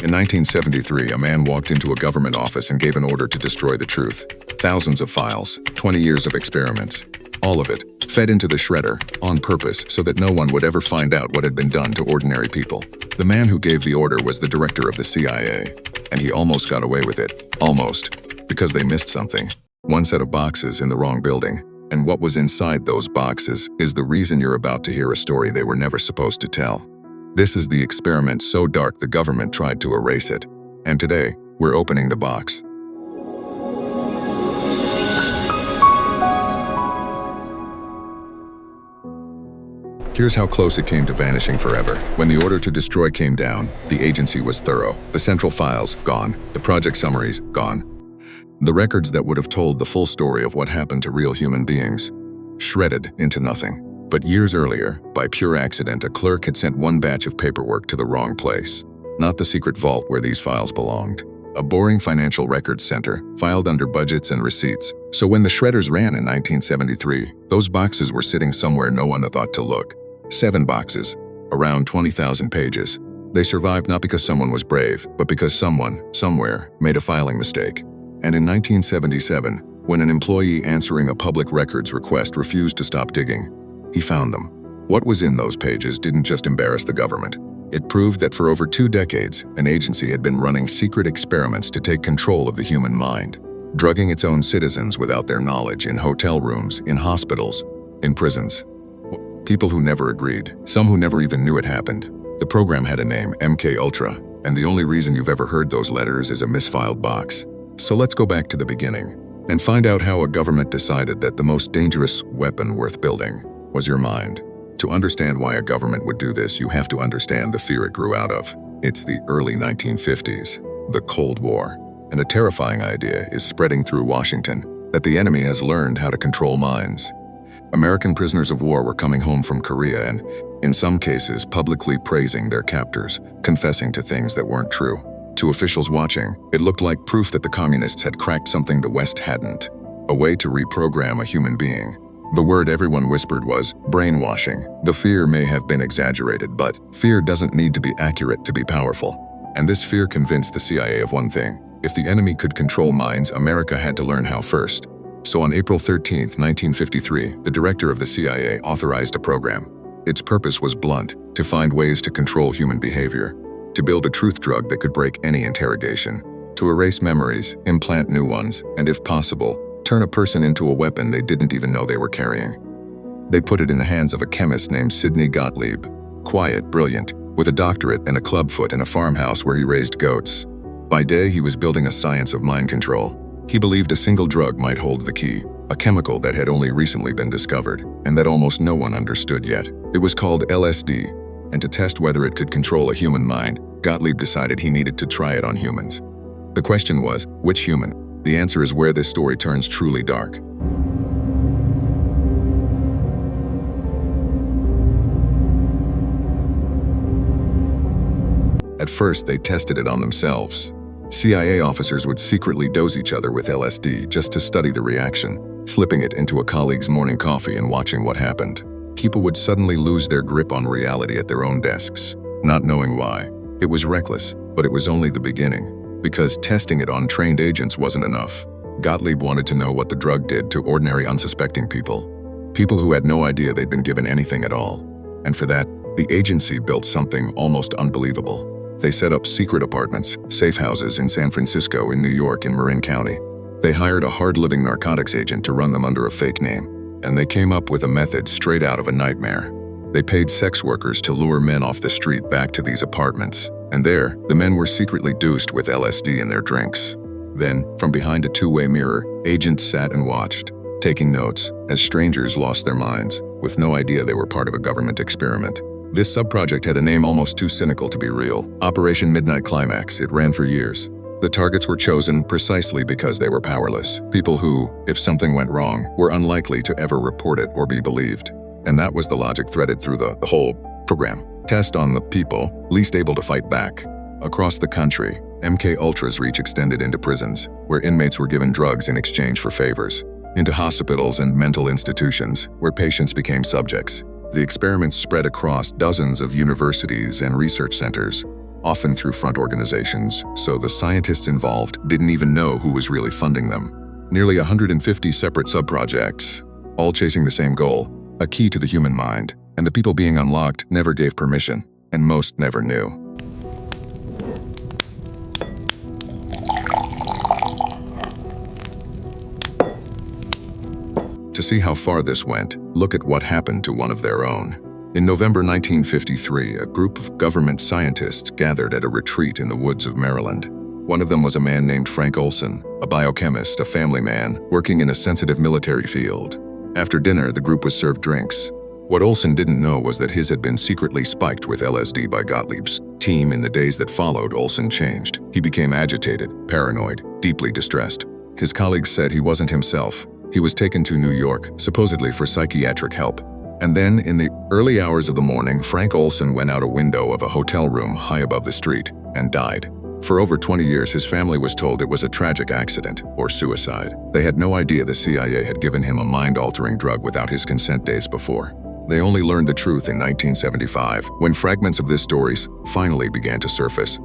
In 1973, a man walked into a government office and gave an order to destroy the truth. Thousands of files, 20 years of experiments, all of it fed into the shredder on purpose so that no one would ever find out what had been done to ordinary people. The man who gave the order was the director of the CIA, and he almost got away with it. Almost. Because they missed something. One set of boxes in the wrong building. And what was inside those boxes is the reason you're about to hear a story they were never supposed to tell. This is the experiment so dark the government tried to erase it. And today, we're opening the box. Here's how close it came to vanishing forever. When the order to destroy came down, the agency was thorough. The central files, gone. The project summaries, gone. The records that would have told the full story of what happened to real human beings, shredded into nothing. But years earlier, by pure accident, a clerk had sent one batch of paperwork to the wrong place. Not the secret vault where these files belonged. A boring financial records center, filed under budgets and receipts. So when the shredders ran in 1973, those boxes were sitting somewhere no one had thought to look. 7 boxes, around 20,000 pages. They survived not because someone was brave, but because someone, somewhere, made a filing mistake. And in 1977, when an employee answering a public records request refused to stop digging, he found them. What was in those pages didn't just embarrass the government. It proved that for over 2 decades, an agency had been running secret experiments to take control of the human mind, drugging its own citizens without their knowledge in hotel rooms, in hospitals, in prisons. People who never agreed, some who never even knew it happened. The program had a name, MKUltra, and the only reason you've ever heard those letters is a misfiled box. So let's go back to the beginning and find out how a government decided that the most dangerous weapon worth building was your mind. To understand why a government would do this, you have to understand the fear it grew out of. It's the early 1950s, the Cold War, and a terrifying idea is spreading through Washington that the enemy has learned how to control minds. American prisoners of war were coming home from Korea and, in some cases, publicly praising their captors, confessing to things that weren't true. To officials watching, it looked like proof that the communists had cracked something the West hadn't, a way to reprogram a human being. The word everyone whispered was brainwashing. The fear may have been exaggerated, but fear doesn't need to be accurate to be powerful. And this fear convinced the CIA of one thing. If the enemy could control minds, America had to learn how first. So on April 13, 1953, the director of the CIA authorized a program. Its purpose was blunt, to find ways to control human behavior, to build a truth drug that could break any interrogation, to erase memories, implant new ones, and if possible, turn a person into a weapon they didn't even know they were carrying. They put it in the hands of a chemist named Sidney Gottlieb. Quiet, brilliant, with a doctorate and a clubfoot in a farmhouse where he raised goats. By day, he was building a science of mind control. He believed a single drug might hold the key, a chemical that had only recently been discovered, and that almost no one understood yet. It was called LSD, and to test whether it could control a human mind, Gottlieb decided he needed to try it on humans. The question was, which human? The answer is where this story turns truly dark. At first, they tested it on themselves. CIA officers would secretly dose each other with LSD just to study the reaction, slipping it into a colleague's morning coffee and watching what happened. People would suddenly lose their grip on reality at their own desks, not knowing why. It was reckless, but it was only the beginning, because testing it on trained agents wasn't enough. Gottlieb wanted to know what the drug did to ordinary unsuspecting people, people who had no idea they'd been given anything at all. And for that, the agency built something almost unbelievable. They set up secret apartments, safe houses in San Francisco, in New York, in Marin County. They hired a hard-living narcotics agent to run them under a fake name, and they came up with a method straight out of a nightmare. They paid sex workers to lure men off the street back to these apartments, and there, the men were secretly dosed with LSD in their drinks. Then, from behind a two-way mirror, agents sat and watched, taking notes, as strangers lost their minds, with no idea they were part of a government experiment. This sub-project had a name almost too cynical to be real. Operation Midnight Climax. It ran for years. The targets were chosen precisely because they were powerless. People who, if something went wrong, were unlikely to ever report it or be believed. And that was the logic threaded through the whole program. Test on the people least able to fight back. Across the country, MKUltra's reach extended into prisons, where inmates were given drugs in exchange for favors, into hospitals and mental institutions, where patients became subjects. The experiments spread across dozens of universities and research centers, often through front organizations, so the scientists involved didn't even know who was really funding them. Nearly 150 separate subprojects, all chasing the same goal, a key to the human mind, and the people being unlocked never gave permission, and most never knew. To see how far this went, look at what happened to one of their own. In November 1953, a group of government scientists gathered at a retreat in the woods of Maryland. One of them was a man named Frank Olson, a biochemist, a family man, working in a sensitive military field. After dinner, the group was served drinks. What Olson didn't know was that his had been secretly spiked with LSD by Gottlieb's team. In the days that followed, Olson changed. He became agitated, paranoid, deeply distressed. His colleagues said he wasn't himself. He was taken to New York, supposedly for psychiatric help. And then, in the early hours of the morning, Frank Olson went out a window of a hotel room high above the street and died. For over 20 years, his family was told it was a tragic accident or suicide. They had no idea the CIA had given him a mind-altering drug without his consent days before. They only learned the truth in 1975, when fragments of this story finally began to surface.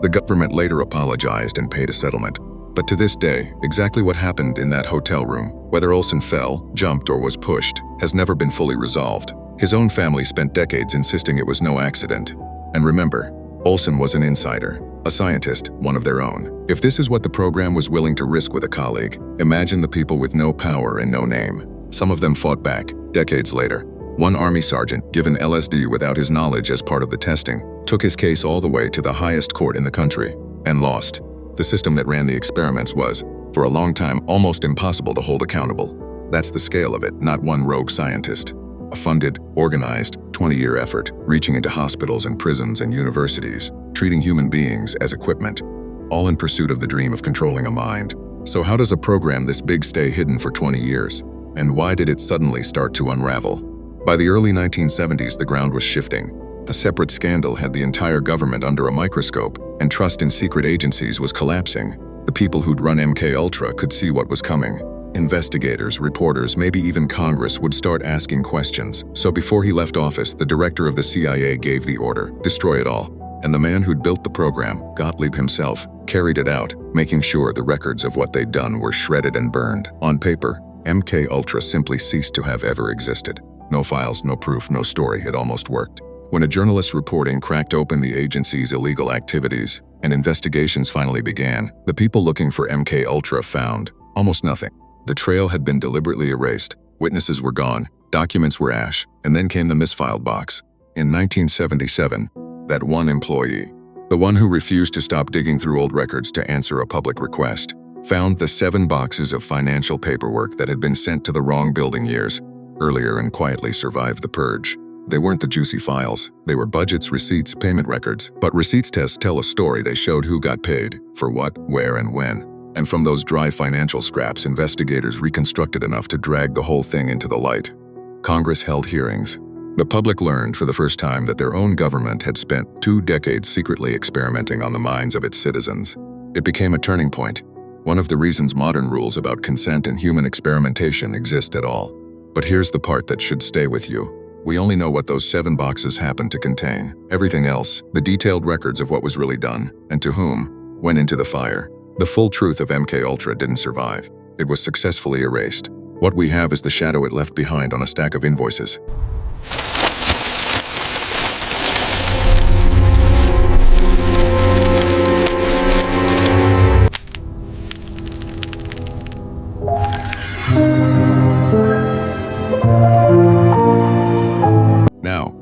The government later apologized and paid a settlement. But to this day, exactly what happened in that hotel room, whether Olson fell, jumped, or was pushed, has never been fully resolved. His own family spent decades insisting it was no accident. And remember, Olson was an insider, a scientist, one of their own. If this is what the program was willing to risk with a colleague, imagine the people with no power and no name. Some of them fought back, decades later. One Army sergeant, given LSD without his knowledge as part of the testing, took his case all the way to the highest court in the country, and lost. The system that ran the experiments was, for a long time, almost impossible to hold accountable. That's the scale of it, not one rogue scientist. A funded, organized, 20-year effort, reaching into hospitals and prisons and universities, treating human beings as equipment, all in pursuit of the dream of controlling a mind. So how does a program this big stay hidden for 20 years? And why did it suddenly start to unravel? By the early 1970s, the ground was shifting. A separate scandal had the entire government under a microscope, and trust in secret agencies was collapsing. The people who'd run MKUltra could see what was coming. Investigators, reporters, maybe even Congress would start asking questions. So before he left office, the director of the CIA gave the order, destroy it all. And the man who'd built the program, Gottlieb himself, carried it out, making sure the records of what they'd done were shredded and burned. On paper, MKUltra simply ceased to have ever existed. No files, no proof, no story. It almost worked. When a journalist's reporting cracked open the agency's illegal activities and investigations finally began, the people looking for MKUltra found almost nothing. The trail had been deliberately erased, witnesses were gone, documents were ash, and then came the misfiled box. In 1977, that one employee, the one who refused to stop digging through old records to answer a public request, found the 7 boxes of financial paperwork that had been sent to the wrong building years earlier and quietly survived the purge. They weren't the juicy files. They were budgets, receipts, payment records. But receipts tests tell a story. They showed who got paid, for what, where, and when. And from those dry financial scraps, investigators reconstructed enough to drag the whole thing into the light. Congress held hearings. The public learned for the first time that their own government had spent 2 decades secretly experimenting on the minds of its citizens. It became a turning point, one of the reasons modern rules about consent and human experimentation exist at all. But here's the part that should stay with you. We only know what those 7 boxes happened to contain. Everything else, the detailed records of what was really done, and to whom, went into the fire. The full truth of MKUltra didn't survive. It was successfully erased. What we have is the shadow it left behind on a stack of invoices.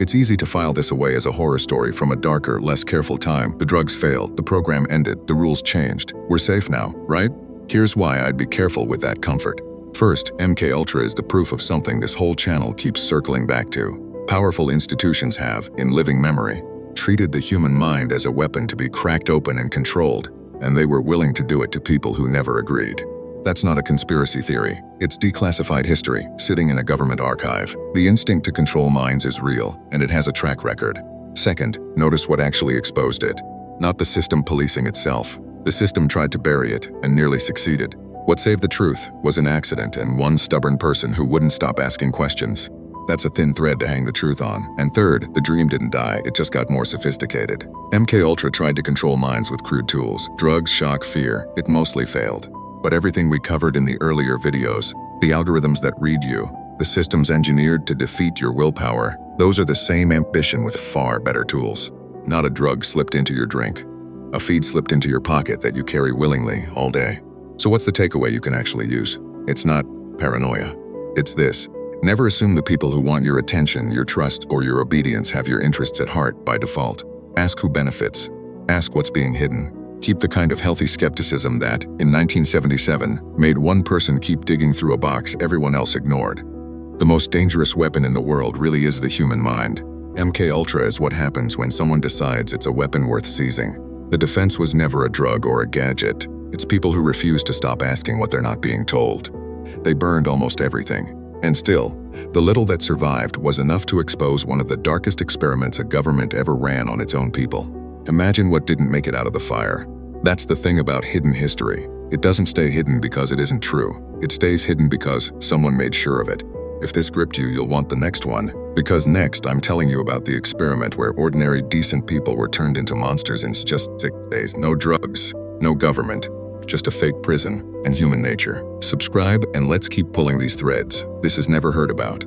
It's easy to file this away as a horror story from a darker, less careful time. The drugs failed, the program ended, the rules changed. We're safe now, right? Here's why I'd be careful with that comfort. First, MKUltra is the proof of something this whole channel keeps circling back to. Powerful institutions have, in living memory, treated the human mind as a weapon to be cracked open and controlled, and they were willing to do it to people who never agreed. That's not a conspiracy theory. It's declassified history, sitting in a government archive. The instinct to control minds is real, and it has a track record. Second, notice what actually exposed it. Not the system policing itself. The system tried to bury it, and nearly succeeded. What saved the truth was an accident and one stubborn person who wouldn't stop asking questions. That's a thin thread to hang the truth on. And third, the dream didn't die, it just got more sophisticated. MKUltra tried to control minds with crude tools. Drugs, shock, fear. It mostly failed. But everything we covered in the earlier videos, the algorithms that read you, the systems engineered to defeat your willpower, those are the same ambition with far better tools. Not a drug slipped into your drink. A feed slipped into your pocket that you carry willingly all day. So what's the takeaway you can actually use? It's not paranoia. It's this. Never assume the people who want your attention, your trust, or your obedience have your interests at heart by default. Ask who benefits. Ask what's being hidden. Keep the kind of healthy skepticism that, in 1977, made one person keep digging through a box everyone else ignored. The most dangerous weapon in the world really is the human mind. MKUltra is what happens when someone decides it's a weapon worth seizing. The defense was never a drug or a gadget. It's people who refuse to stop asking what they're not being told. They burned almost everything. And still, the little that survived was enough to expose one of the darkest experiments a government ever ran on its own people. Imagine what didn't make it out of the fire. That's the thing about hidden history. It doesn't stay hidden because it isn't true. It stays hidden because someone made sure of it. If this gripped you, you'll want the next one. Because next, I'm telling you about the experiment where ordinary, decent people were turned into monsters in just 6 days. No drugs, no government, just a fake prison and human nature. Subscribe and let's keep pulling these threads. This is never heard about.